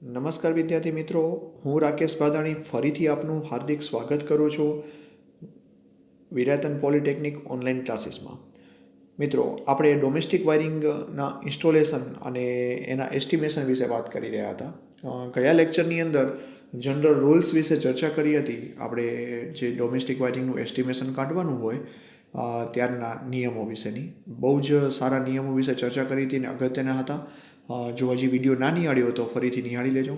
નમસ્કાર વિદ્યાર્થી મિત્રો, હું રાકેશ બાદાણી ફરીથી આપનું હાર્દિક સ્વાગત કરું છું વિરાતન પોલિટેકનિક ઓનલાઈન ક્લાસીસમાં. મિત્રો, આપણે ડોમેસ્ટિક વાયરિંગના ઇન્સ્ટોલેશન અને એના એસ્ટિમેશન વિશે વાત કરી રહ્યા હતા. ગયા લેક્ચરની અંદર જનરલ રૂલ્સ વિશે ચર્ચા કરી હતી. આપણે જે ડોમેસ્ટિક વાયરિંગનું એસ્ટિમેશન કાઢવાનું હોય ત્યારના નિયમો વિશેની બહુ જ સારા નિયમો વિશે ચર્ચા કરી હતી અને અગત્યના હતા. જો હજી વિડીયો ના નિહાળ્યો તો ફરીથી નિહાળી લેજો.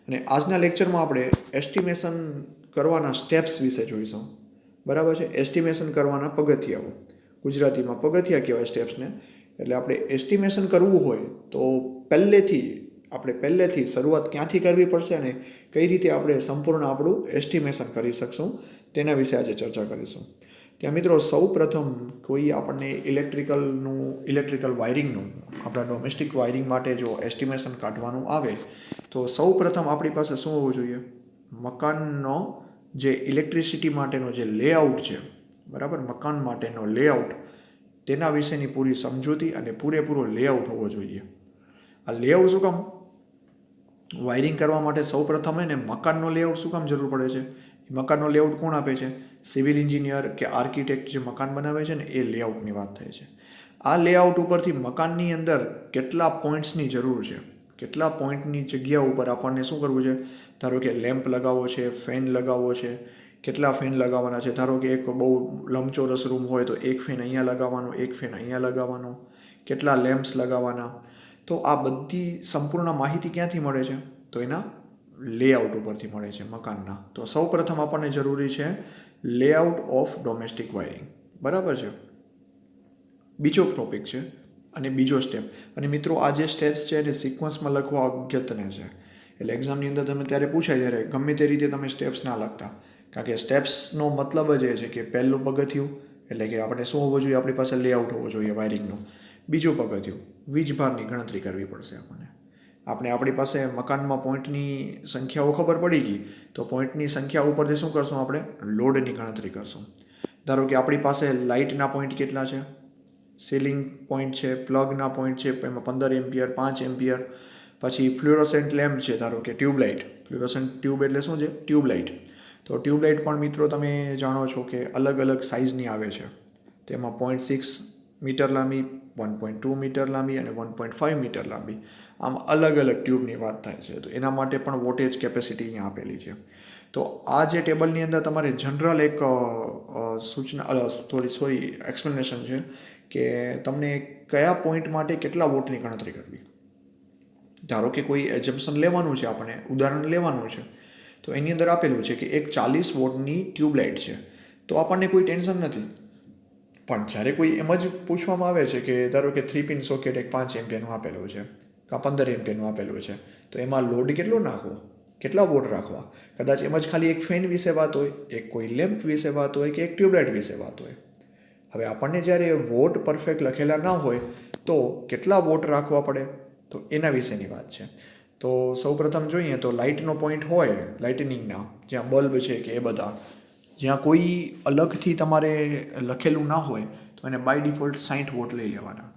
અને આજના લેક્ચરમાં આપણે એસ્ટિમેશન કરવાના સ્ટેપ્સ વિશે જોઈશું. બરાબર છે? એસ્ટિમેશન કરવાના પગથિયાઓ, ગુજરાતીમાં પગથિયા કહેવાય સ્ટેપ્સને. એટલે આપણે એસ્ટિમેશન કરવું હોય તો પહેલેથી શરૂઆત ક્યાંથી કરવી પડશે અને કઈ રીતે આપણે સંપૂર્ણ આપણું એસ્ટિમેશન કરી શકશું તેના વિશે આજે ચર્ચા કરીશું. ત્યાં મિત્રો, સૌ પ્રથમ કોઈ આપણને ઇલેક્ટ્રિકલ વાયરિંગનું આપણા ડોમેસ્ટિક વાયરિંગ માટે જો એસ્ટિમેશન કાઢવાનું આવે તો સૌ પ્રથમ આપણી પાસે શું હોવું જોઈએ? મકાનનો જે ઇલેક્ટ્રિસિટી માટેનો જે લેઆઉટ છે, બરાબર, મકાન માટેનો લેઆઉટ, તેના વિશેની પૂરી સમજૂતી અને પૂરેપૂરો લેઆઉટ હોવો જોઈએ. આ લેઆઉટ શું કામ? વાયરિંગ કરવા માટે સૌ પ્રથમ એને મકાનનો લેઆઉટ શું કામ જરૂર પડે છે? મકાનનો લેઆઉટ કોણ આપે છે? સિવિલ એન્જિનિયર કે આર્કિટેક્ટ જે મકાન બનાવે છે ને, એ લેઆઉટની વાત થાય છે. આ લેઆઉટ ઉપરથી મકાનની અંદર કેટલા પોઈન્ટ્સની જરૂર છે, કેટલા પોઈન્ટની જગ્યા ઉપર આપણને શું કરવું છે? ધારો કે લેમ્પ લગાવવો છે, ફેન લગાવવો છે, કેટલા ફેન લગાવવાના છે. ધારો કે એક બહુ લંબચોરસ રૂમ હોય તો એક ફેન અહીંયા લગાવવાનો, એક ફેન અહીંયા લગાવવાનો, કેટલા લેમ્પ્સ લગાવવાના. તો આ બધી સંપૂર્ણ માહિતી ક્યાંથી મળે છે? તો એના લેઆઉટ ઉપરથી મળે છે મકાનના. તો સૌ પ્રથમ આપણને જરૂરી છે લેઆઉટ ઓફ ડોમેસ્ટિક વાયરિંગ. બરાબર છે? બીજો ટોપિક છે અને બીજો સ્ટેપ. અને મિત્રો, આ જે સ્ટેપ્સ છે એને સિક્વન્સમાં લખવા અગત્યને છે. એટલે એક્ઝામની અંદર તમે ત્યારે પૂછાય ત્યારે ગમે તે રીતે તમે સ્ટેપ્સ ના લખતા. કારણ કે સ્ટેપ્સનો મતલબ જ એ છે કે પહેલું પગથિયું એટલે કે આપણે શું હોવું જોઈએ? આપણી પાસે લેઆઉટ હોવો જોઈએ વાયરિંગનો. બીજું પગથિયું, વીજભારની ગણતરી કરવી પડશે આપણને. આપણી પાસે મકાનમાં પોઈન્ટની સંખ્યાઓ ખબર પડી ગઈ તો પોઈન્ટની સંખ્યા ઉપરથી શું કરશું? આપણે લોડની ગણતરી કરશું. ધારો કે આપણી પાસે લાઇટના પોઈન્ટ કેટલા છે, સીલિંગ પોઈન્ટ છે, પ્લગના પોઈન્ટ છે, એમાં 15 એમ્પિયર, 5 એમ્પિયર. પછી ફ્લ્યુરોસેન્ટ લેમ્પ છે, ધારો કે ટ્યુબલાઇટ. ફ્લ્યુરોસેન્ટ ટ્યુબ એટલે શું છે? ટ્યુબલાઇટ. તો ટ્યુબલાઇટ પણ મિત્રો તમે જાણો છો કે અલગ અલગ સાઇઝની આવે છે. તેમાં 0.6 મીટર લાંબી, 1.2 મીટર લાંબી અને 1.5 મીટર લાંબી, આમ અલગ અલગ ટ્યુબની વાત થાય છે. તો એના માટે પણ વોટેજ કેપેસિટી અહીંયા આપેલી છે. તો આ જે ટેબલની અંદર તમારે જનરલ એક એક્સપ્લેનેશન છે કે તમને કયા પોઈન્ટ માટે કેટલા વોટની ગણતરી કરવી. ધારો કે કોઈ એજમ્પશન લેવાનું છે, આપણે ઉદાહરણ લેવાનું છે, તો એની અંદર આપેલું છે કે એક 40 વોટની ટ્યુબલાઇટ છે. તો આપણને કોઈ ટેન્શન નથી. પણ જ્યારે કોઈ એમ જ પૂછવામાં આવે છે કે ધારો કે 3 પિન સોકેટ એક 5 એમ્પિયરનું આપેલું છે કાં 15 એમ્પિયરનું આપેલું છે, તો એમાં લોડ કેટલો નાખવો, કેટલા વોટ રાખવા? કદાચ એમ જ ખાલી એક ફેન વિશે વાત હોય, એક કોઈ લેમ્પ વિશે વાત હોય કે એક ટ્યુબલાઇટ વિશે વાત હોય. હવે આપણને જ્યારે વોટ પરફેક્ટ લખેલા ના હોય તો કેટલા વોટ રાખવા પડે, તો એના વિશેની વાત છે. તો સૌપ્રથમ જોઈએ તો લાઇટનો પોઈન્ટ હોય, લાઇટનિંગના જ્યાં બલ્બ છે કે એ બધા, જ્યાં કોઈ અલગથી તમારે લખેલું ના હોય તો એને બાય ડિફોલ્ટ 60 વોટ લઈ લેવાના.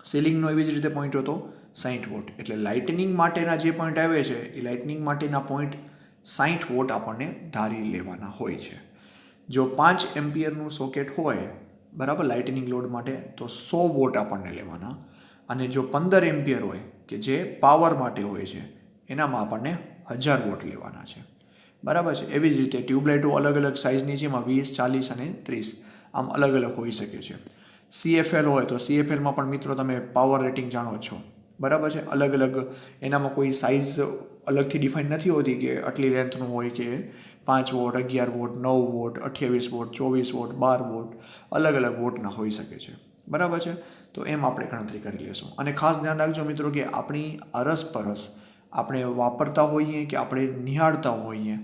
સીલિંગનો એવી જ રીતે પોઈન્ટ હતો 60 વોટ. એટલે લાઇટનિંગ માટેના જે પોઈન્ટ આવે છે એ લાઇટનિંગ માટેના પોઈન્ટ 60 વોટ આપણને ધારી લેવાના હોય છે. જો 5 એમ્પિયરનું સોકેટ હોય, બરાબર, લાઇટનિંગ લોડ માટે, તો 100 વોટ આપણને લેવાના. અને જો 15 એમ્પિયર હોય કે જે પાવર માટે હોય છે, એનામાં આપણને 1000 વોટ લેવાના છે. બરાબર છે? એવી જ રીતે ટ્યુબલાઇટો અલગ અલગ સાઇઝની છે, એમાં 20, 40 અને 30 આમ અલગ અલગ હોઈ શકે છે. CFL હોય તો CFLમાં પણ મિત્રો તમે પાવર રેટિંગ જાણો છો. બરાબર છે? અલગ અલગ એનામાં કોઈ સાઇઝ અલગથી ડિફાઇન નથી હોતી કે આટલી લેન્થનું હોય કે 5 watt, 11 watt, 9 watt, 28 watt, 24 watt, 12 watt, અલગ અલગ વોટના હોઈ શકે છે. બરાબર છે? તો એમ આપણે ગણતરી કરી લેશું. અને ખાસ ધ્યાન રાખજો મિત્રો કે આપણી અરસપરસ આપણે વાપરતા હોઈએ કે આપણે નિહાળતા હોઈએ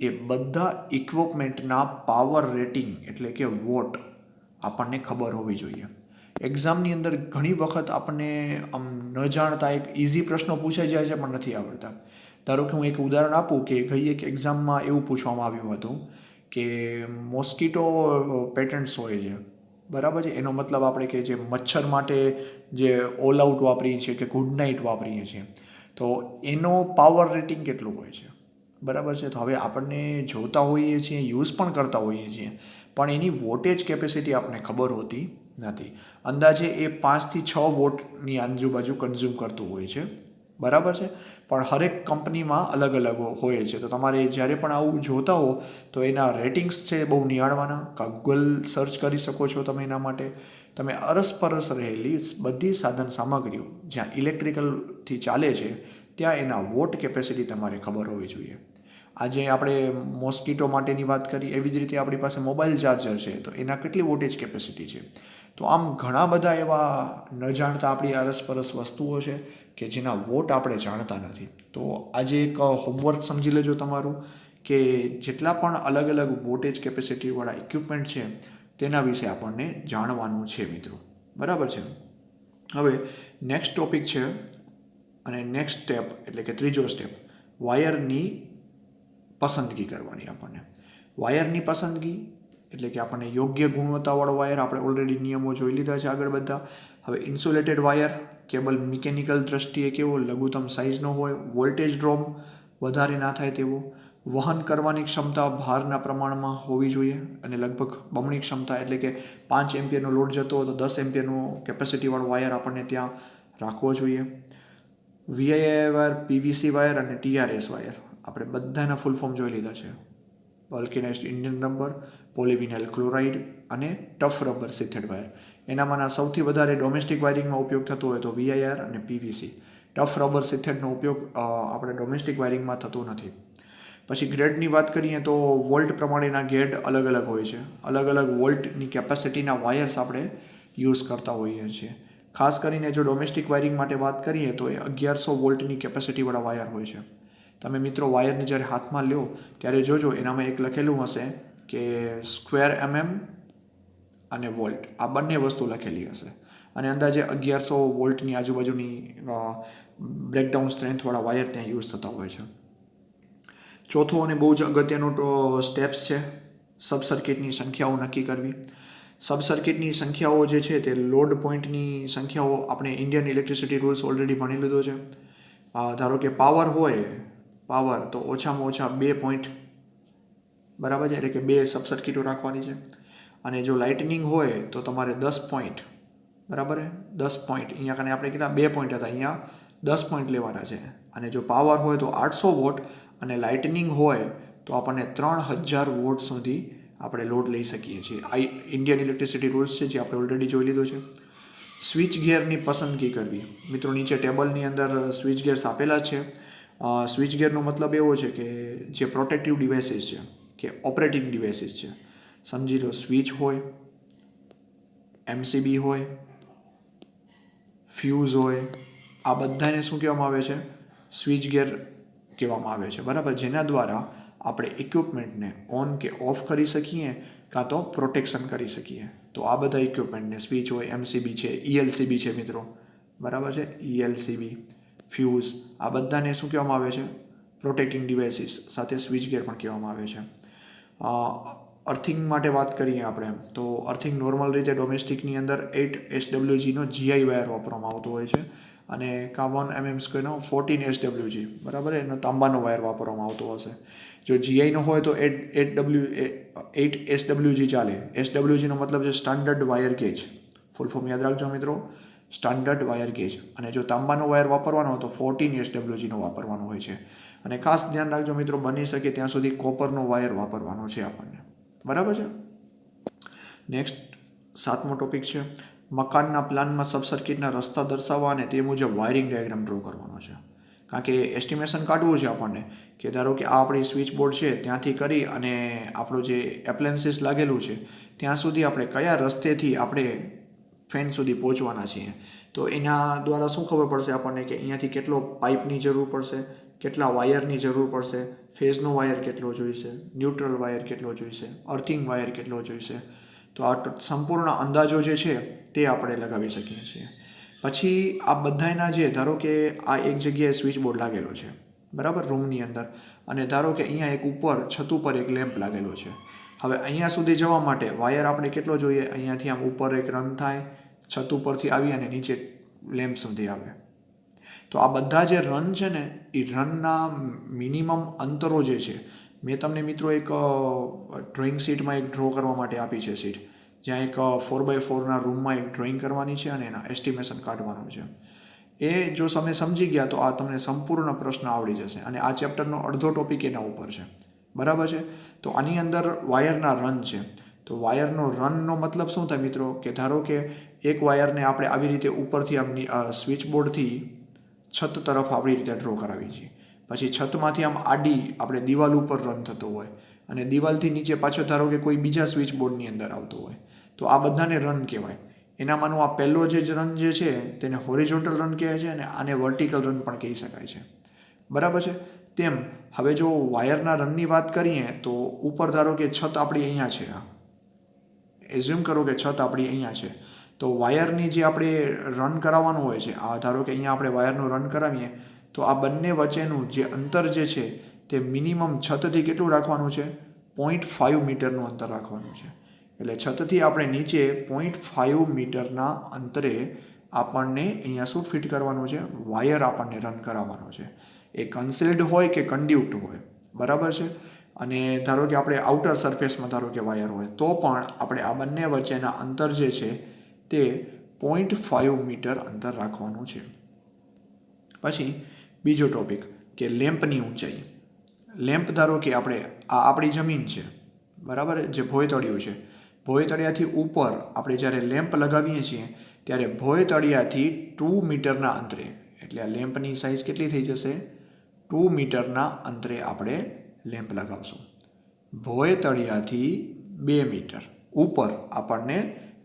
એ બધા ઇક્વિપમેન્ટના પાવર રેટિંગ એટલે કે વોટ આપણને ખબર હોવી જોઈએ. એક્ઝામની અંદર ઘણી વખત આપણને આમ ન જાણતા એક ઇઝી પ્રશ્નો પૂછાઈ જાય છે પણ નથી આવડતા. ધારો કે હું એક ઉદાહરણ આપું કે ગઈ એક એક્ઝામમાં એવું પૂછવામાં આવ્યું હતું કે મોસ્કીટો પેટન્ટ્સ હોય છે, બરાબર છે, એનો મતલબ આપણે કે જે મચ્છર માટે જે ઓલ આઉટ વાપરીએ છીએ કે ગુડ નાઇટ વાપરીએ છીએ, તો એનો પાવર રેટિંગ કેટલું હોય છે, બરાબર છે. તો હવે આપણને જોતા હોઈએ છીએ, યુઝ પણ કરતા હોઈએ છીએ, પણ એની વોટેજ કેપેસિટી આપણને ખબર હોતી નથી. અંદાજે એ 5 થી 6 વોટની આજુબાજુ કન્ઝ્યુમ કરતું હોય છે, બરાબર છે. પણ હરેક કંપનીમાં અલગ અલગ હોય છે. તો તમારે જ્યારે પણ આવું જોતા હો તો એના રેટિંગ્સ છે બહુ નિહાળવાના. ગૂગલ સર્ચ કરી શકો છો તમે એના માટે. તમે અરસપરસ રહેલી બધી સાધન સામગ્રીઓ જ્યાં ઇલેક્ટ્રિકલથી ચાલે છે ત્યાં એના વોટ કેપેસિટી તમારે ખબર હોવી જોઈએ. આજે આપણે મોસ્કીટો માટેની વાત કરી, એવી જ રીતે આપણી પાસે મોબાઈલ ચાર્જર છે તો એના કેટલી વોટેજ કેપેસિટી છે. તો આમ ઘણા બધા એવા ન જાણતા આપણી અરસપરસ વસ્તુઓ છે કે જેના વોટ આપણે જાણતા નથી. તો આજે એક હોમવર્ક સમજી લેજો તમારું, કે જેટલા પણ અલગ અલગ વોટેજ કેપેસિટીવાળા ઇક્વિપમેન્ટ છે તેના વિશે આપણને જાણવાનું છે મિત્રો, બરાબર છે. હવે નેક્સ્ટ ટોપિક છે અને નેક્સ્ટ સ્ટેપ એટલે કે ત્રીજો સ્ટેપ, વાયરની પસંદગી કરવાની. આપણને વાયરની પસંદગી એટલે કે આપણને યોગ્ય ગુણવત્તાવાળો વાયર, આપણે ઓલરેડી નિયમો જોઈ લીધા છે આગળ બધા. હવે ઇન્સ્યુલેટેડ વાયર, કેબલ મિકેનિકલ દ્રષ્ટિએ કેવો, લઘુત્તમ સાઇઝનો હોય, વોલ્ટેજ ડ્રોપ વધારે ના થાય તેવો, વહન કરવાની ક્ષમતા ભારના પ્રમાણમાં હોવી જોઈએ અને લગભગ બમણી ક્ષમતા, એટલે કે 5 એમ્પિયરનો લોડ જતો હોય તો 10 એમ્પિયરનો કેપેસિટીવાળો વાયર આપણને ત્યાં રાખવો જોઈએ. VIA વાયર, PVC વાયર અને TRS વાયર આપણે બધાના ફૂલ ફોર્મ જોઈ લીધા છે. Vulcanised Indian rubber, polyvinyl chloride અને ટફ રબર સિથેડ વાયર. એનામાંના સૌથી વધારે ડોમેસ્ટિક વાયરિંગમાં ઉપયોગ થતો હોય તો VIR અને PVC. ટફ રબર સિથેડનો ઉપયોગ આપણે ડોમેસ્ટિક વાયરિંગમાં થતો નથી. પછી ગ્રેડની વાત કરીએ તો વોલ્ટ પ્રમાણેના ગ્રેડ અલગ અલગ હોય છે. અલગ અલગ વોલ્ટની કેપેસિટીના વાયર્સ આપણે યુઝ કરતા હોઈએ છીએ. ખાસ કરીને જો ડોમેસ્ટિક વાયરિંગ માટે વાત કરીએ તો એ 1100 વોલ્ટની કેપેસિટીવાળા વાયર હોય છે. તમે મિત્રો વાયરને જ્યારે હાથમાં લ્યો ત્યારે જોજો એનામાં એક લખેલું હશે કે સ્ક્વેર અને વોલ્ટ, આ બંને વસ્તુ લખેલી હશે. અને અંદાજે 1100 વોલ્ટની આજુબાજુની બ્રેકડાઉન સ્ટ્રેન્થવાળા વાયર ત્યાં યુઝ થતા હોય છે. ચોથો અને બહુ જ અગત્યનો સ્ટેપ્સ છે સબ સર્કિટની સંખ્યાઓ નક્કી કરવી. સબ સર્કિટની સંખ્યાઓ જે છે તે લોડ પોઈન્ટની સંખ્યાઓ આપણે ઇન્ડિયન ઇલેક્ટ્રિસિટી રૂલ્સ ઓલરેડી ભણી લીધો છે. ધારો કે પાવર તો ઓછામાં ઓછા 2 પોઈન્ટ, બરાબર છે, એટલે કે 2 સબ સર્કિટો રાખવાની છે. અને જો લાઇટનિંગ હોય તો તમારે 10 પોઈન્ટ, બરાબર છે, 10 પોઈન્ટ. અહીંયા કને આપણે કેટલા 2 પોઈન્ટ હતા, અહીંયા 10 પોઈન્ટ લેવાના છે. અને જો પાવર હોય તો 800 વોટ અને લાઇટનિંગ હોય તો આપણને 3000 વોટ સુધી આપણે લોડ લઈ શકીએ છીએ. આ ઇન્ડિયન ઇલેક્ટ્રિસિટી રૂલ્સ છે જે આપણે ઓલરેડી જોઈ લીધો છે. સ્વિચ ગિયરની પસંદગી કરવી. મિત્રો નીચે ટેબલની અંદર સ્વિચ ગિયર્સ આપેલા છે. સ્વિચ ગિયરનો મતલબ એવો છે કે જે પ્રોટેક્ટિવ ડિવાઇસીસ છે કે ઓપરેટિંગ ડિવાઇસીસ છે, સમજી લો સ્વિચ હોય, MCB હોય, ફ્યુઝ હોય, આ બધાને શું કહેવામાં આવે છે? સ્વિચ ગિયર કહેવામાં આવે છે, બરાબર. જેના દ્વારા આપણે ઇક્વિપમેન્ટને ઓન કે ઓફ કરી શકીએ કાં તો પ્રોટેક્શન કરી શકીએ. તો આ બધા ઇક્વિપમેન્ટને સ્વિચ હોય, MCB છે, ELCB છે મિત્રો, બરાબર છે, ELCB, ફ્યુઝ, આ બધાને શું કહેવામાં આવે છે? પ્રોટેક્ટિંગ ડિવાઇસીસ સાથે સ્વિચ ગિયર પણ કહેવામાં આવે છે. અર્થિંગ માટે વાત કરીએ આપણે તો અર્થિંગ નોર્મલ રીતે ડોમેસ્ટિકની અંદર 8 SWGનો GI વાયર વાપરવામાં આવતો હોય છે અને 1 mm2નો 14 SWG, બરાબર, એનો તાંબાનો વાયર વાપરવામાં આવતો હશે. જો GIનો હોય તો 8 SWG ચાલે. SWGનો મતલબ છે standard wire gauge, full form યાદ રાખજો મિત્રો, સ્ટાન્ડર્ડ વાયર ગેજ. અને જો તાંબાનો વાયર વાપરવાનો હોય તો 14 SWGનો વાપરવાનો હોય છે. અને ખાસ ધ્યાન રાખજો મિત્રો, બની શકે ત્યાં સુધી કોપરનો વાયર વાપરવાનો છે આપણને, બરાબર છે. નેક્સ્ટ 7મો ટોપિક છે મકાનના પ્લાનમાં સબ સર્કિટના રસ્તા દર્શાવવા અને તે મુજબ વાયરિંગ ડાયાગ્રામ ડ્રો કરવાનો છે. કારણ કે એસ્ટિમેશન કાઢવું છે આપણને કે ધારો કે આ આપણી સ્વિચ બોર્ડ છે ત્યાંથી કરી અને આપણું જે એપ્લાયન્સીસ લાગેલું છે ત્યાં સુધી આપણે કયા રસ્તેથી આપણે ફેન સુધી પહોંચવાના છીએ. તો એના દ્વારા શું ખબર પડશે આપણને કે અહીંયાથી કેટલો પાઇપની જરૂર પડશે, કેટલા વાયરની જરૂર પડશે, ફેઝનો વાયર કેટલો જોઈશે, ન્યુટ્રલ વાયર કેટલો જોઈશે, અર્થિંગ વાયર કેટલો જોઈશે. તો આ સંપૂર્ણ અંદાજો જે છે તે આપણે લગાવી શકીએ છીએ. પછી આ બધાના જે ધારો કે આ એક જગ્યાએ સ્વિચ બોર્ડ લાગેલો છે, બરાબર, રૂમની અંદર, અને ધારો કે અહીંયા એક ઉપર છત ઉપર એક લેમ્પ લાગેલો છે. હવે અહીંયા સુધી જવા માટે વાયર આપણે કેટલો જોઈએ? અહીંયાથી આમ ઉપર એક રન થાય, છત ઉપરથી આવી અને નીચે લેમ્પ સુધી આવે. તો આ બધા જે રન છે ને એ રનના મિનિમમ અંતરો જે છે, મેં તમને મિત્રો એક ડ્રોઈંગ શીટમાં એક ડ્રો કરવા માટે આપી છે શીટ, જ્યાં એક 4x4ના રૂમમાં એક ડ્રોઈંગ કરવાની છે અને એના એસ્ટિમેશન કાઢવાનું છે. એ જો તમે સમજી ગયા તો આ તમને સંપૂર્ણ પ્રશ્ન આવડી જશે અને આ ચેપ્ટરનો અડધો ટોપિક એના ઉપર છે. બરાબર છે. તો આની અંદર વાયરના રન છે. તો વાયરનો રનનો મતલબ શું થાય મિત્રો, કે ધારો કે એક વાયરને આપણે આવી રીતે ઉપરથી આમ સ્વિચ બોર્ડથી છત તરફ આવી રીતે ડ્રો કરાવી છીએ, પછી છતમાંથી આમ આડી આપણે દિવાલ ઉપર રન થતો હોય અને દિવાલથી નીચે પાછો ધારો કે કોઈ બીજા સ્વિચ બોર્ડની અંદર આવતો હોય, તો આ બધાને રન કહેવાય. એનામાંનો આ પહેલો જે રન જે છે તેને હોરિઝોન્ટલ રન કહેવાય છે અને આને વર્ટિકલ રન પણ કહી શકાય છે. બરાબર છે. તેમ હવે જો વાયરના રનની વાત કરીએ તો ઉપર ધારો કે છત આપણી અહીંયા છે, એઝ્યુમ કરો કે છત આપણી અહીંયા છે, તો વાયરની જે આપણે રન કરાવવાનું હોય છે, આ ધારો કે અહીંયા આપણે વાયરનું રન કરાવીએ તો આ બંને વચ્ચેનું જે અંતર જે છે તે મિનિમમ છતથી કેટલું રાખવાનું છે, 0.5 મીટરનું અંતર રાખવાનું છે. એટલે છતથી આપણે નીચે 0.5 મીટરના અંતરે આપણને અહીંયા શું ફિટ કરવાનું છે, વાયર આપણને રન કરાવવાનો છે. એ કન્સીલ્ડ હોય કે કન્ડ્યુક્ટ હોય. બરાબર છે. અને ધારો કે આપણે આઉટર સરફેસમાં ધારો કે વાયર હોય તો પણ આપણે આ બંને વચ્ચેના અંતર જે છે તે 0.5 મીટર અંતર રાખવાનું છે. પછી બીજો ટોપિક કે લેમ્પની ઊંચાઈ. લેમ્પ ધારો કે આ આપણી જમીન છે, બરાબર, જે ભોયતળિયું છે. ભોયતળિયાથી ઉપર આપણે જ્યારે લેમ્પ લગાવીએ છીએ ત્યારે ભોયતળિયાથી 2 મીટરના અંતરે, એટલે આ લેમ્પની સાઇઝ કેટલી થઈ જશે, 2 મીટરના અંતરે આપણે લેમ્પ લગાવશું. ભોયતળિયાથી 2 મીટર ઉપર આપણને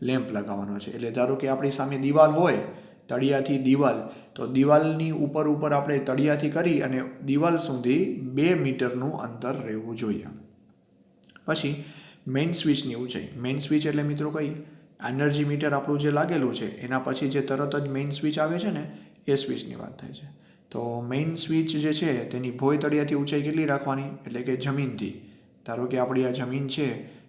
લેમ્પ લગાવવાનો છે. એટલે ધારો કે આપણી સામે દિવાલ હોય, તળિયાથી દિવાલ, તો દિવાલની ઉપર આપણે તળિયાથી કરી અને દિવાલ સુધી 2 મીટરનું અંતર રહેવું જોઈએ. પછી મેઇન સ્વિચની ઊંચાઈ. મેઇન સ્વિચ એટલે મિત્રો કઈ, એનર્જી મીટર આપણું જે લાગેલું છે એના પછી જે તરત જ મેઇન સ્વિચ આવે છે ને એ સ્વિચની વાત થાય છે. તો મેઇન સ્વિચ જે છે તેની ભોયતળિયાથી ઊંચાઈ કેટલી રાખવાની, એટલે કે જમીનથી, ધારો કે આપણી આ જમીન છે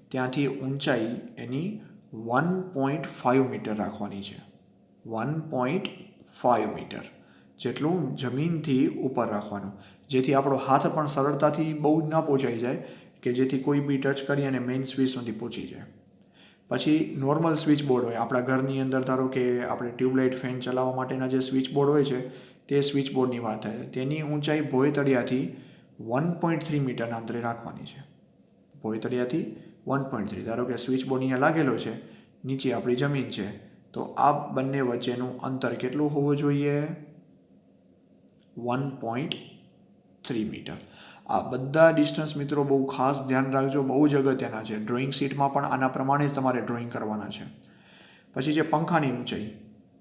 ત્યાંથી ઊંચાઈ એની 1.5 મીટર રાખવાની છે. 1.5 મીટર જેટલું જમીનથી ઉપર રાખવાનું, જેથી આપણો હાથ પણ સરળતાથી બહુ જ ના પહોંચાઈ જાય, કે જેથી કોઈ બી ટચ કરી અને મેઇન સ્વિચ સુધી પહોંચી જાય. પછી નોર્મલ સ્વિચ બોર્ડ હોય આપણા ઘરની અંદર, ધારો કે આપણે ટ્યુબલાઇટ ફેન ચલાવવા માટેના જે સ્વિચ બોર્ડ હોય છે તે સ્વિચ બોર્ડની વાત થાય છે. તેની ઊંચાઈ ભોયતળિયાથી 1.3 મીટરના અંતરે રાખવાની છે. ભોયતળિયાથી 1.3, ધારો કે સ્વિચ બોર્ડ અહીંયા લાગેલો છે, નીચે આપણી જમીન છે, તો આ બંને વચ્ચેનું અંતર કેટલું હોવું જોઈએ, 1.3 મીટર. આ બધા ડિસ્ટન્સ મિત્રો બહુ ખાસ ધ્યાન રાખજો, બહુ જ અગત્યના છે. ડ્રોઈંગ શીટમાં પણ આના પ્રમાણે જ તમારે ડ્રોઈંગ કરવાના છે. પછી છે પંખાની ઊંચાઈ.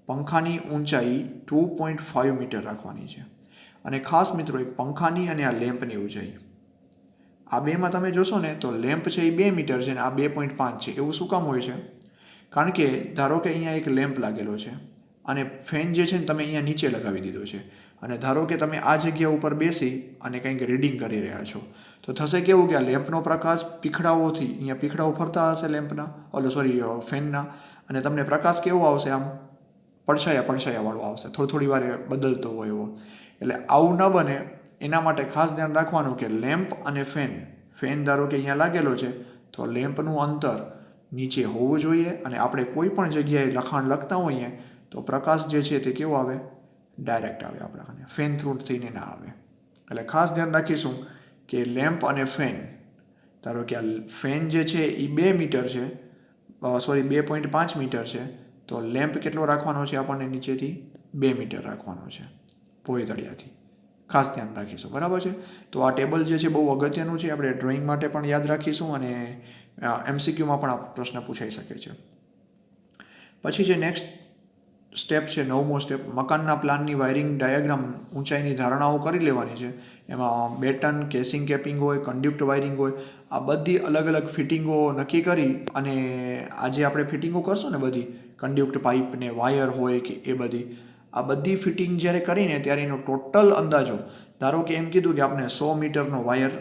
પંખાની ઊંચાઈ 2.5 મીટર રાખવાની છે. અને ખાસ મિત્રો એક પંખાની અને આ લેમ્પની ઊંચાઈ, આ બેમાં તમે જોશો ને તો લેમ્પ છે એ 2 મીટર છે અને આ 2.5 છે. એવું શું કામ હોય છે, કારણ કે ધારો કે અહીંયા એક લેમ્પ લાગેલો છે અને ફેન જે છે ને તમે અહીંયા નીચે લગાવી દીધો છે, અને ધારો કે તમે આ જગ્યા ઉપર બેસી અને કંઈક રીડિંગ કરી રહ્યા છો, તો થશે કેવું કે આ લેમ્પનો પ્રકાશ પીખડાઓથી, અહીંયા પીખડાઓ ફરતા હશે લેમ્પના, ફેનના, અને તમને પ્રકાશ કેવો આવશે, આમ પડછાયાવાળો આવશે, થોડી વારે બદલતો હોય એવો. એટલે આવું ન બને એના માટે ખાસ ધ્યાન રાખવાનું કે લેમ્પ અને ફેન ધારો કે અહીંયા લાગેલો છે તો લેમ્પનું અંતર નીચે હોવું જોઈએ, અને આપણે કોઈ પણ જગ્યાએ લખાણ લખતા હોઈએ તો પ્રકાશ જે છે તે કેવો આવે, ડાયરેક્ટ આવે આપણાને, ફેન થ્રુ થઈને ના આવે. એટલે ખાસ ધ્યાન રાખીશું કે લેમ્પ અને ફેન, ધારો કે આ ફેન જે છે એ 2 મીટર છે, 2.5 મીટર છે, તો લેમ્પ કેટલો રાખવાનો છે આપણને, નીચેથી 2 મીટર રાખવાનો છે ભોયતળિયાથી. ખાસ ધ્યાન રાખીશું. બરાબર છે. તો આ ટેબલ જે છે બહુ અગત્યનું છે, આપણે ડ્રોઈંગ માટે પણ યાદ રાખીશું અને MCQમાં પણ આ પ્રશ્ન પૂછાઈ શકે છે. પછી જે નેક્સ્ટ સ્ટેપ છે, 9મો સ્ટેપ, મકાનના પ્લાનની વાયરિંગ ડાયાગ્રામ ઊંચાઈની ધારણાઓ કરી લેવાની છે. એમાં બેટન, કેસિંગ કેપિંગ હોય, કન્ડ્યુક્ટ વાયરિંગ હોય, આ બધી અલગ અલગ ફિટિંગો નક્કી કરી અને આજે આપણે ફિટિંગો કરશું ને બધી, કન્ડ્યુક્ટ પાઇપ ને વાયર હોય કે એ બધી, આ બધી ફિટિંગ જ્યારે કરીને ત્યારે એનો ટોટલ અંદાજો, ધારો કે એમ કીધું કે આપણે 100 મીટરનો વાયર,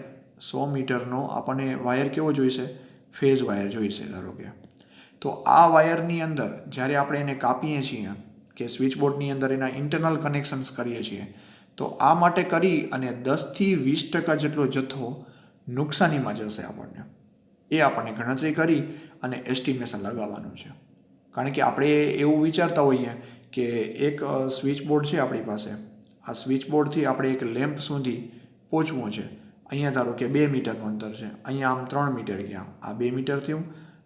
100 મીટરનો આપણને વાયર કેવો જોઈશે, ફેઝ વાયર જોઈશે ધારો કે. તો આ વાયરની અંદર જ્યારે આપણે એને કાપીએ છીએ કે સ્વિચબોર્ડની અંદર એના ઇન્ટરનલ કનેક્શન્સ કરીએ છીએ, તો આ માટે કરી અને 10થી 20% જેટલો જથ્થો નુકસાનીમાં જશે આપણને. એ આપણને ગણતરી કરી અને એસ્ટિમેશન લગાવવાનું છે. કારણ કે આપણે એવું વિચારતા હોઈએ કે એક સ્વિચબોર્ડ છે આપણી પાસે, આ સ્વિચબોર્ડથી આપણે એક લેમ્પ સુધી પહોંચવું છે. અહીંયા ધારો કે 2 મીટરનું અંતર છે, અહીંયા આમ 3 મીટર ગયા, આ 2 મીટર થયું,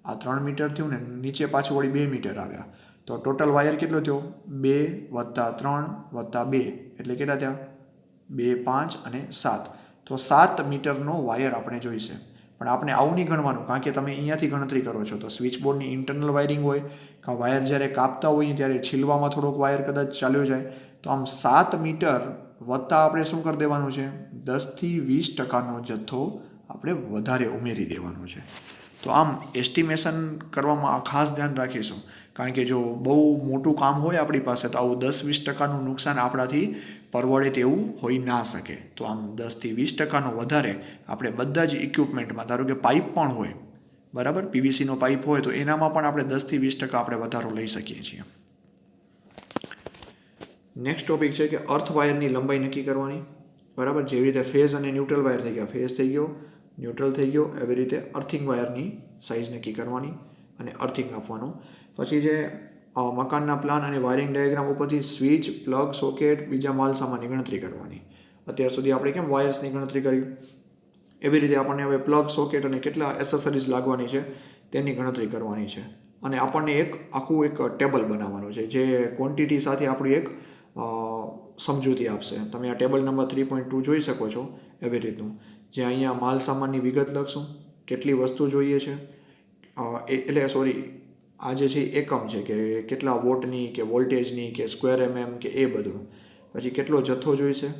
આ 3 મીટર થયું ને નીચે પાછું વળી 2 મીટર આવ્યા, તો ટોટલ વાયર કેટલો થયો? 2 + 3 + 2 એટલે કેટલા થયા? 2, 5 અને 7. તો 7 મીટરનો વાયર આપણે જોઈશે. પણ આપણે આવું નહીં ગણવાનું, કારણ કે તમે અહીંયાથી ગણતરી કરો છો તો સ્વિચબોર્ડની ઇન્ટરનલ વાયરિંગ હોય, કે વાયર જ્યારે કાપતા હોઈએ ત્યારે છીલવામાં થોડોક વાયર કદાચ ચાલ્યો જાય, તો આમ 7 મીટર વત્તા આપણે શું કરી દેવાનું છે? 10થી 20%નો જથ્થો આપણે વધારે ઉમેરી દેવાનો છે. તો આમ એસ્ટિમેશન કરવામાં ખાસ ધ્યાન રાખીશું, કારણ કે જો બહુ મોટું કામ હોય આપણી પાસે તો આવું 10-20%નું નુકસાન આપણાથી પરવડે તેવું હોઈ ના શકે. તો આમ 10થી 20%નો વધારે આપણે બધા જ ઇક્વિપમેન્ટમાં, ધારો કે પાઇપ પણ હોય, બરાબર, પીવીસીનો પાઇપ હોય તો એનામાં પણ આપણે 10થી 20% આપણે વધારો લઈ શકીએ છીએ. નેક્સ્ટ ટોપિક છે કે અર્થ વાયરની લંબાઈ નક્કી કરવાની. બરાબર, જેવી રીતે ફેઝ અને ન્યુટ્રલ વાયર થઈ ગયા, ફેઝ થઈ ગયો, ન્યુટ્રલ થઈ ગયો, એવી રીતે અર્થિંગ વાયરની સાઇઝ નક્કી કરવાની અને અર્થિંગ આપવાનું. પછી જે મકાનના પ્લાન અને વાયરિંગ ડાયાગ્રામ ઉપરથી સ્વિચ, પ્લગ, સોકેટ, બીજા માલ સામાનની ગણતરી કરવાની. અત્યાર સુધી આપણે કેમ વાયર્સની ગણતરી કરી, એવી રીતે આપણને હવે પ્લગ, સોકેટ અને કેટલા એસેસરીઝ લાગવાની છે તેની ગણતરી કરવાની છે. અને આપણને આખું એક ટેબલ બનાવવાનું છે જે ક્વોન્ટિટી સાથે આપણી એક સમજૂતી આપશે. તમે આ ટેબલ નંબર 3.2 જોઈ શકો છો એવી રીતનું, જે અહીંયા માલ સામાનની વિગત લખશું, કેટલી વસ્તુ જોઈએ છે, આ જે છે એકમ છે કે કેટલા વોટની કે વોલ્ટેજની કે સ્ક્વેર mm કે એ બધું. પછી કેટલો જથ્થો જોઈશે,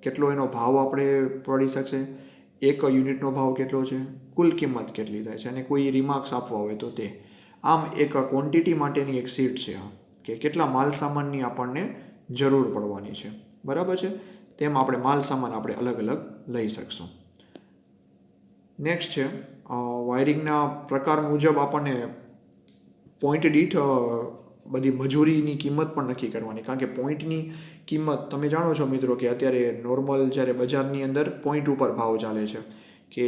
કેટલો એનો ભાવ આપણે પડી શકશે, એક યુનિટનો ભાવ કેટલો છે, કુલ કિંમત કેટલી થાય છે, અને કોઈ રિમાર્ક્સ આપવા હોય તો તે. આમ એક ક્વોન્ટિટી માટેની એક શીટ છે કે કેટલા માલ સામાનની આપણને જરૂર પડવાની છે. બરાબર છે, તેમ આપણે માલ સામાન આપણે અલગ અલગ લઈ શકશું. નેક્સ્ટ છે વાયરિંગના પ્રકાર મુજબ આપણને પોઈન્ટ દીઠ બધી મજૂરીની કિંમત પણ નક્કી કરવાની. કારણ કે પોઈન્ટની કિંમત તમે જાણો છો મિત્રો કે અત્યારે નોર્મલ જ્યારે બજારની અંદર પોઈન્ટ ઉપર ભાવ ચાલે છે કે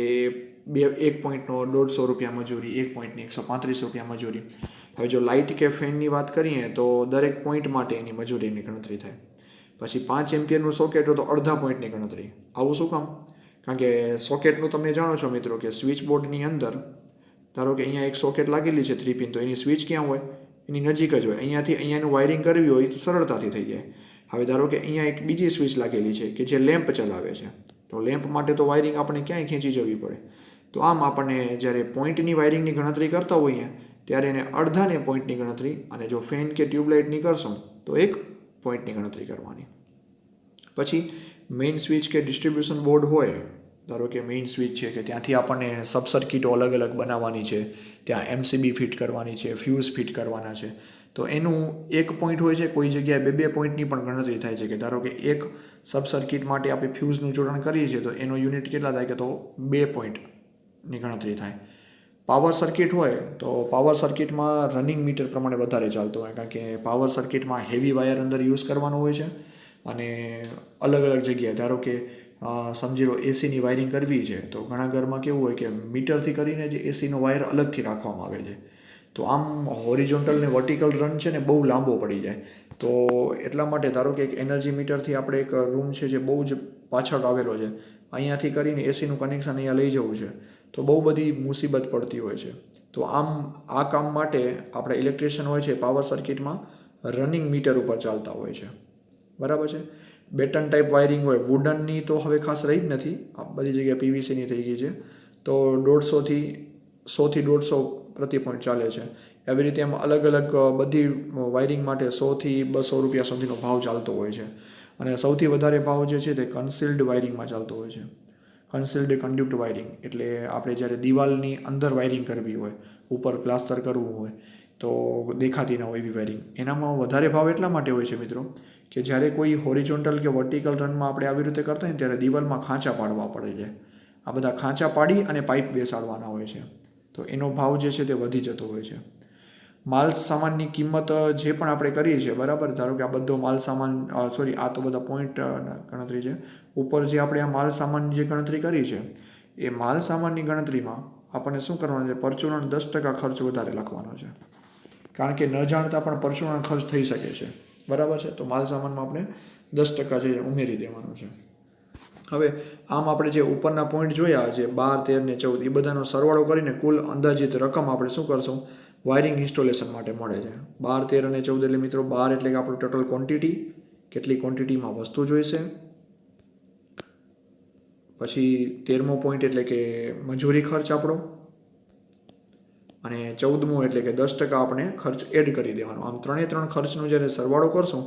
એક પોઈન્ટનો 150 રૂપિયા મજૂરી, એક પોઈન્ટની 135 રૂપિયા મજૂરી. હવે જો લાઇટ કે ફેનની વાત કરીએ તો દરેક પોઈન્ટ માટે એની મજૂરીની ગણતરી થાય. પછી 5 એમ્પિયરનું સોકેટ હોય તો અડધા પોઈન્ટની ગણતરી. આવું શું કામ? કારણ કે સોકેટનું તમે જાણો છો મિત્રો કે સ્વિચ બોર્ડની અંદર ધારો કે અહીંયા એક સોકેટ લાગેલી છે 3 પિન, તો એની સ્વિચ ક્યાં હોય? એની નજીક જ હોય. અહીંયાથી અહીંયાનું વાયરિંગ કરવી હોય તો સરળતાથી થઈ જાય. હવે ધારો કે અહીંયા એક બીજી સ્વિચ લાગેલી છે કે જે લેમ્પ ચલાવે છે, તો લેમ્પ માટે તો વાયરિંગ આપણે ક્યાંય ખેંચી જવી પડે. તો આમ આપણને જ્યારે પોઈન્ટની વાયરિંગની ગણતરી કરતા હોઈએ ત્યારે એને અડધાને પોઈન્ટની ગણતરી, અને જો ફેન કે ટ્યુબલાઇટની કરશો તો એક પોઈન્ટની ગણતરી કરવાની. પછી મેઇન સ્વિચ કે ડિસ્ટ્રીબ્યુશન બોર્ડ હોય, ધારો કે મેઇન સ્વિચ છે કે ત્યાંથી આપણને સબ સર્કિટો અલગ અલગ બનાવવાની છે, ત્યાં MCB ફિટ કરવાની છે, ફ્યુઝ ફિટ કરવાના છે, તો એનું એક પોઈન્ટ હોય છે. કોઈ જગ્યાએ 2 પોઈન્ટની પણ ગણતરી થાય છે કે ધારો કે એક સબ સર્કિટ માટે આપણે ફ્યુઝનું જોડાણ કરીએ છીએ તો એનો યુનિટ કેટલા થાય કે તો 2 પોઈન્ટની ગણતરી થાય. પાવર સર્કિટ હોય તો પાવર સર્કિટમાં રનિંગ મીટર પ્રમાણે વધારે ચાલતું હોય, કારણ કે પાવર સર્કિટમાં હેવી વાયર અંદર યુઝ કરવાનો હોય છે અને અલગ અલગ જગ્યાએ, ધારો કે સમજી લો એસીની વાયરિંગ કરવી છે તો ઘણા ઘરમાં કેવું હોય કે મીટરથી કરીને જે એસીનો વાયર અલગથી રાખવામાં આવે છે, તો આમ હોરિઝોન્ટલ ને વર્ટિકલ રન છે ને બહુ લાંબો પડી જાય. તો એટલા માટે ધારો કે એક એનર્જી મીટરથી આપણે એક રૂમ છે જે બહુ જ પાછળ આવેલો છે, અહીંયાથી કરીને એસીનું કનેક્શન અહીંયા લઈ જવું છે તો બહુ બધી મુસીબત પડતી હોય છે. તો આમ આ કામ માટે આપણે ઇલેક્ટ્રિશિયન હોય છે પાવર સર્કિટમાં રનિંગ મીટર ઉપર ચાલતા હોય છે. બરાબર છે. બેટન ટાઈપ વાયરિંગ હોય, વુડનની તો હવે ખાસ રહી જ નથી, આ બધી જગ્યાએ પીવીસીની થઈ ગઈ છે, તો 100થી 150 પ્રતિ પોઈન્ટ ચાલે છે. એવી રીતે એમ અલગ અલગ બધી વાયરિંગ માટે 100થી 200 રૂપિયા સુધીનો ભાવ ચાલતો હોય છે. અને સૌથી વધારે ભાવ જે છે તે કન્સીલ્ડ વાયરિંગમાં ચાલતો હોય છે. કન્સીલ્ડ કન્ડક્ટ વાયરિંગ એટલે આપણે જ્યારે દિવાલની અંદર વાયરિંગ કરવી હોય, ઉપર પ્લાસ્ટર કરવું હોય તો દેખાતી ના હોય એવી વાયરિંગ, એનામાં વધારે ભાવ એટલા માટે હોય છે મિત્રો કે જ્યારે કોઈ હોરિઝોન્ટલ કે વર્ટિકલ રનમાં આપણે આવી રીતે કરતા હોય ને ત્યારે દિવાલમાં ખાંચા પાડવા પડે છે. આ બધા ખાંચા પાડી અને પાઇપ બેસાડવાના હોય છે, તો એનો ભાવ જે છે તે વધી જતો હોય છે. માલ સામાનની કિંમત જે પણ આપણે કરીએ છીએ બરાબર, ધારો કે આ બધો માલ સામાન સોરી આ તો બધા પોઈન્ટ ગણતરી છે, ઉપર જે આપણે આ માલ સામાનની જે ગણતરી કરી છે એ માલ સામાનની ગણતરીમાં આપણને શું કરવાનું છે, પરચુરણ 10% ખર્ચ વધારે લખવાનો છે, કારણ કે ન જાણતા પણ પરચુરણ ખર્ચ થઈ શકે છે બરાબર છે. તો માલ સામાનમાં આપણે 10% જે ઉમેરી દેવાનું છે. હવે આમ આપણે જે ઉપરના પોઈન્ટ જોયા છે 12, 13 ને 14 એ બધાનો સરવાળો કરીને કુલ અંદાજિત રકમ આપણે શું કરશું, વાયરિંગ ઇન્સ્ટોલેશન માટે મળે છે. 12, 13 અને 14 એટલે મિત્રો 12 એટલે કે આપણું ટોટલ ક્વોન્ટિટી, કેટલી ક્વોન્ટિટીમાં વસ્તુ જોઈશે. પછી 13મો પોઈન્ટ એટલે કે મજૂરી ખર્ચ આપણો, અને 14મો એટલે કે 10% આપણે ખર્ચ એડ કરી દેવાનો. આમ 3 ખર્ચનો જ્યારે સરવાળો કરશું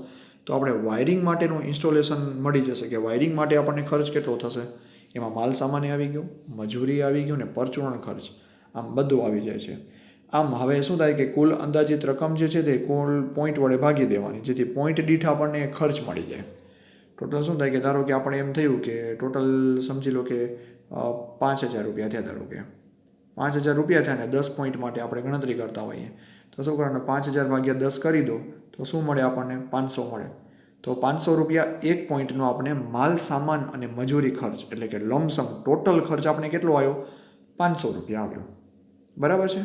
તો આપણે વાયરિંગ માટેનું ઇન્સ્ટોલેશન મળી જશે કે વાયરિંગ માટે આપણને ખર્ચ કેટલો થશે. એમાં માલ સામાન આવી ગયો, મજૂરી આવી ગયું ને પરચુરણ ખર્ચ, આમ બધું આવી જાય છે. આમ હવે શું થાય કે કુલ અંદાજિત રકમ જે છે તે કુલ પોઈન્ટ વડે ભાગી દેવાની, જેથી પોઈન્ટ દીઠ આપણને ખર્ચ મળી જાય. ટોટલ શું થાય કે ધારો કે આપણે એમ થયું કે ટોટલ સમજી લો કે 5,000 રૂપિયા થયા, ધારો કે 5,000 રૂપિયા થયા ને 10 પોઈન્ટ માટે આપણે ગણતરી કરતા હોઈએ તો શું કરવાનું, 5,000 ભાગ્યા 10 કરી દો તો શું મળે આપણને, 500 મળે. તો 500 રૂપિયા એક પોઈન્ટનો આપણે માલ સામાન અને મજૂરી ખર્ચ એટલે કે લમસમ ટોટલ ખર્ચ આપણે કેટલો આવ્યો, 500 રૂપિયા આવ્યો બરાબર છે.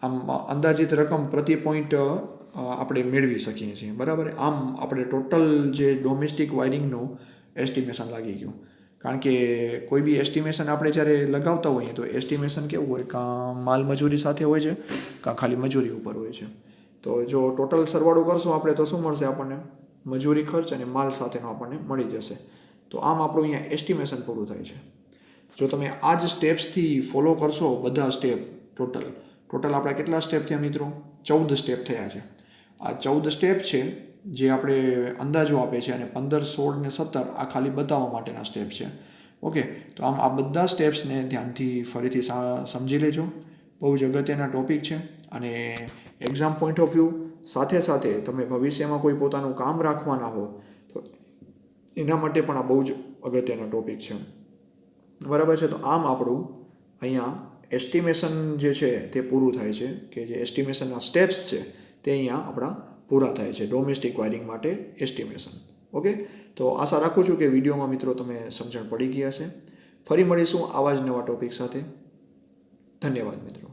આમ અંદાજિત રકમ પ્રતિ પોઈન્ટ આપણે મેળવી શકીએ છીએ બરાબર. આમ આપણે ટોટલ જે ડોમેસ્ટિક વાયરિંગનું એસ્ટિમેશન લાગી ગયું. કારણ કે કોઈ બી એસ્ટિમેશન આપણે જ્યારે લગાવતા હોઈએ તો એસ્ટિમેશન કેવું હોય, કાં માલ મજૂરી સાથે હોય છે કાં ખાલી મજૂરી ઉપર હોય છે. તો જો ટોટલ સરવાળો કરશું આપણે તો શું મળશે આપણને, મજૂરી ખર્ચ અને માલ સાથેનો આપણને મળી જશે. તો આમ આપણું અહીંયા એસ્ટિમેશન પૂરું થાય છે. જો તમે આ જ સ્ટેપ્સથી ફોલો કરશો બધા સ્ટેપ, ટોટલ આપણા કેટલા સ્ટેપ થયા મિત્રો, 14 સ્ટેપ થયા છે. આ 14 સ્ટેપ છે જે આપણે અંદાજો આપે છે, અને 15, 16 ને 17 આ ખાલી બતાવવા માટેના સ્ટેપ છે. ઓકે, તો આમ આ બધા સ્ટેપ્સને ધ્યાનથી ફરીથી સમજી લેજો. બહુ જ અગત્યના ટોપિક છે, અને એક્ઝામ પોઈન્ટ ઓફ વ્યૂ સાથે સાથે તમે ભવિષ્યમાં કોઈ પોતાનું કામ રાખવાના હો તો એના માટે પણ આ બહુ જ અગત્યનો ટોપિક છે બરાબર છે. તો આમ આપણું અહીંયા એસ્ટિમેશન જે છે તે પૂરું થાય છે, કે જે એસ્ટિમેશનના સ્ટેપ્સ છે તે અહીંયા આપણા પૂરા થાય છે ડોમેસ્ટિક વાયરિંગ માટે એસ્ટિમેશન. ઓકે, તો આશા રાખું છું કે વિડીયોમાં મિત્રો તમે સમજણ પડી ગઈ હશે. ફરી મળીશું આવા જ નવા ટોપિક સાથે. ધન્યવાદ મિત્રો.